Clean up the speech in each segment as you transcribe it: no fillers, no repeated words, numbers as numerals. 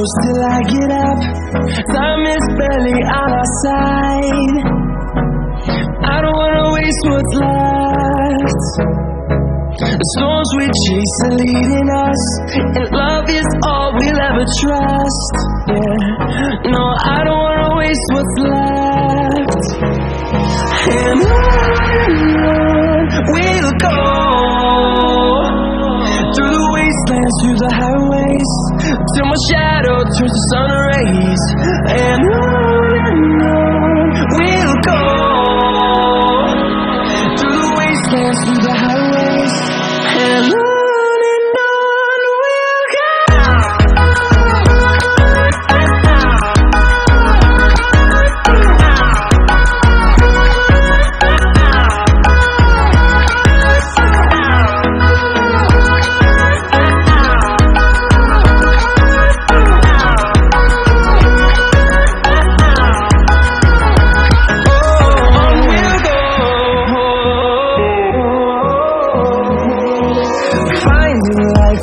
close till I get up. Time is barely on our side. I don't wanna waste what's left. The storms we chase are leading us, and love is all we'll ever trust. Yeah, no, I don't wanna waste what's left. And on we'll go, through the wastelands, through the highways, till my shadow turns to sun rays. And on we'll go, through the wastelands, through the highways, and on we'll go.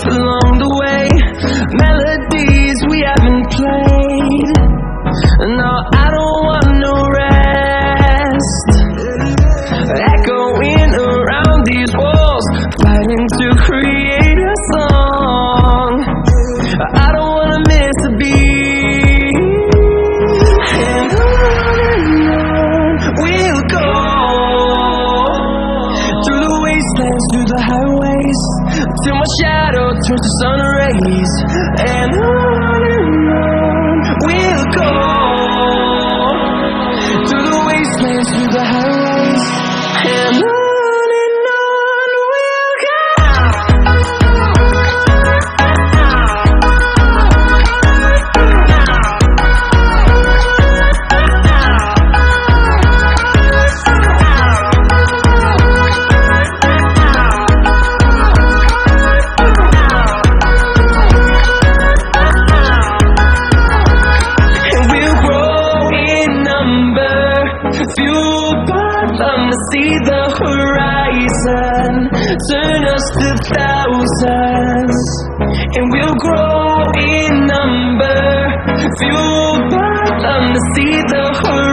Along the way, melodies we haven't played. No, I don't want no rest. Echoing around these walls, fighting to create a song. I don't wanna miss a beat. And on we'll go, through the wastelands, through the highways, till my shadow turns to sun rays. And on we'll go, through the wastelands, through the highways, and on we'll go. Fueled by them to see the horizon, turn us to thousands, and we'll grow in number. Fueled by them to see the horizon.